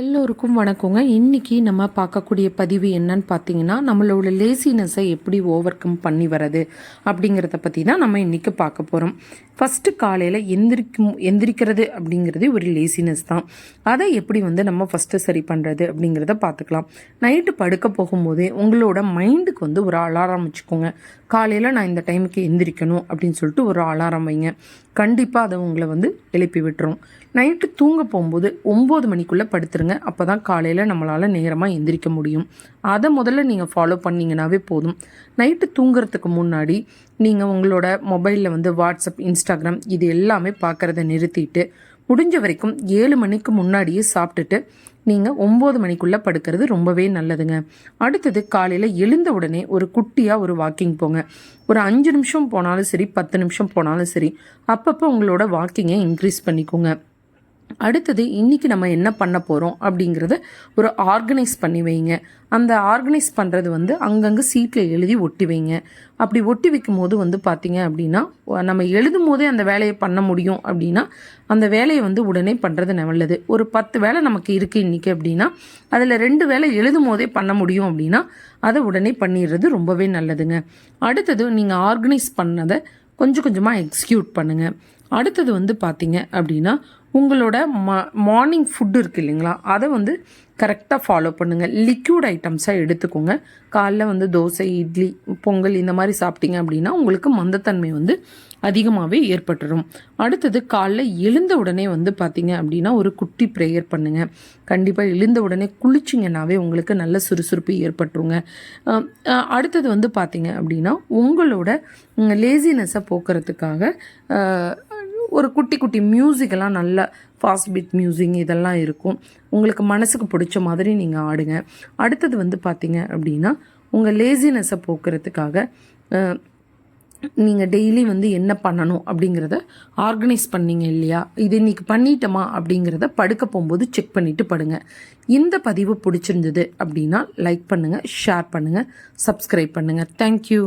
எல்லோருக்கும் வணக்கங்க. இன்னைக்கு நம்ம பார்க்கக்கூடிய பதிவு என்னன்னு பார்த்தீங்கன்னா, நம்மளோட லேசினஸை எப்படி ஓவர் கம் பண்ணி வர்றது அப்படிங்கிறத பற்றி தான் நம்ம இன்னைக்கு பார்க்க போகிறோம். ஃபஸ்ட்டு காலையில் எந்திரிக்கிறது அப்படிங்கிறது ஒரு லேசினஸ் தான். அதை எப்படி நம்ம ஃபஸ்ட்டு சரி பண்ணுறது அப்படிங்கிறத பார்த்துக்கலாம். நைட்டு படுக்க போகும்போதே உங்களோட மைண்டுக்கு ஒரு அலாரம் வச்சுக்கோங்க. காலையில் நான் இந்த டைமுக்கு எந்திரிக்கணும் அப்படின்னு சொல்லிட்டு ஒரு அலாரம் வைங்க. கண்டிப்பாக அதை உங்களை எழுப்பி விட்டுரும். நைட்டு தூங்க போகும்போது 9 மணிக்குள்ளே படுத்துருங்க. அப்போ தான் காலையில் நம்மளால் நேரமாக எந்திரிக்க முடியும். அதை முதல்ல நீங்கள் ஃபாலோ பண்ணிங்கனாவே போதும். நைட்டு தூங்குறதுக்கு முன்னாடி நீங்கள் உங்களோட மொபைலில் வாட்ஸ்அப், இன்ஸ்டாகிராம் இது எல்லாமே பார்க்குறத நிறுத்திட்டு முடிஞ்ச வரைக்கும் 7 மணிக்கு முன்னாடியே சாப்பிட்டுட்டு நீங்கள் 9 மணிக்குள்ளே படுக்கிறது ரொம்பவே நல்லதுங்க. அடுத்தது காலையில் எழுந்த உடனே ஒரு குட்டியாக ஒரு வாக்கிங் போங்க. ஒரு 5 நிமிஷம் போனாலும் சரி, 10 நிமிஷம் போனாலும் சரி, அப்பப்போ உங்களோட வாக்கிங்கை இன்க்ரீஸ் பண்ணிக்கோங்க. அடுத்தது இன்றைக்கி நம்ம என்ன பண்ண போகிறோம் அப்படிங்கிறத ஒரு ஆர்கனைஸ் பண்ணி வைங்க. அந்த ஆர்கனைஸ் பண்ணுறது அங்கங்கே சீட்டில் எழுதி ஒட்டி வைங்க. அப்படி ஒட்டி வைக்கும் போது பார்த்திங்க அப்படின்னா, நம்ம எழுதும் போதே அந்த வேலையை பண்ண முடியும் அப்படின்னா அந்த வேலையை உடனே பண்ணுறது நல்லது. ஒரு 10 வேலை நமக்கு இருக்குது இன்றைக்கி அப்படின்னா அதில் 2 வேலை எழுதும் போதே பண்ண முடியும் அப்படின்னா அதை உடனே பண்ணிடுறது ரொம்பவே நல்லதுங்க. அடுத்தது நீங்கள் ஆர்கனைஸ் பண்ணதை கொஞ்சம் கொஞ்சமாக எக்ஸிக்யூட் பண்ணுங்கள். அடுத்தது பார்த்திங்க அப்படின்னா உங்களோட மார்னிங் ஃபுட்டு இருக்குது இல்லைங்களா, அதை கரெக்டாக ஃபாலோ பண்ணுங்கள். லிக்யூட் ஐட்டம்ஸாக எடுத்துக்கோங்க. காலைல தோசை, இட்லி, பொங்கல் இந்த மாதிரி சாப்பிட்டீங்க அப்படின்னா உங்களுக்கு மந்தத்தன்மை அதிகமாகவே ஏற்பட்டுரும். அடுத்தது காலைல எழுந்த உடனே பார்த்திங்க அப்படின்னா ஒரு குட்டி ப்ரேயர் பண்ணுங்கள். கண்டிப்பாக எழுந்த உடனே குளிச்சிங்கன்னாவே உங்களுக்கு நல்ல சுறுசுறுப்பு ஏற்பட்டுருங்க. அடுத்தது பார்த்திங்க அப்படின்னா உங்களோட லேசினஸை போக்குறதுக்காக ஒரு குட்டி குட்டி மியூசிக்கெல்லாம் நல்ல ஃபாஸ்ட் பீட் மியூசிக் இதெல்லாம் இருக்கும். உங்களுக்கு மனசுக்கு பிடிச்ச மாதிரி நீங்கள் ஆடுங்க. அடுத்தது பார்த்திங்க அப்படின்னா உங்கள் லேசினஸை போக்குறதுக்காக நீங்கள் டெய்லி என்ன பண்ணணும் அப்படிங்கிறத ஆர்கனைஸ் பண்ணீங்க இல்லையா, இது இன்றைக்கி பண்ணிட்டோமா அப்படிங்கிறத படுக்க போகும்போது செக் பண்ணிவிட்டு படுங்க. இந்த பதிவு பிடிச்சிருந்தது அப்படின்னா லைக் பண்ணுங்கள், ஷேர் பண்ணுங்கள், சப்ஸ்கிரைப் பண்ணுங்கள். தேங்க்யூ.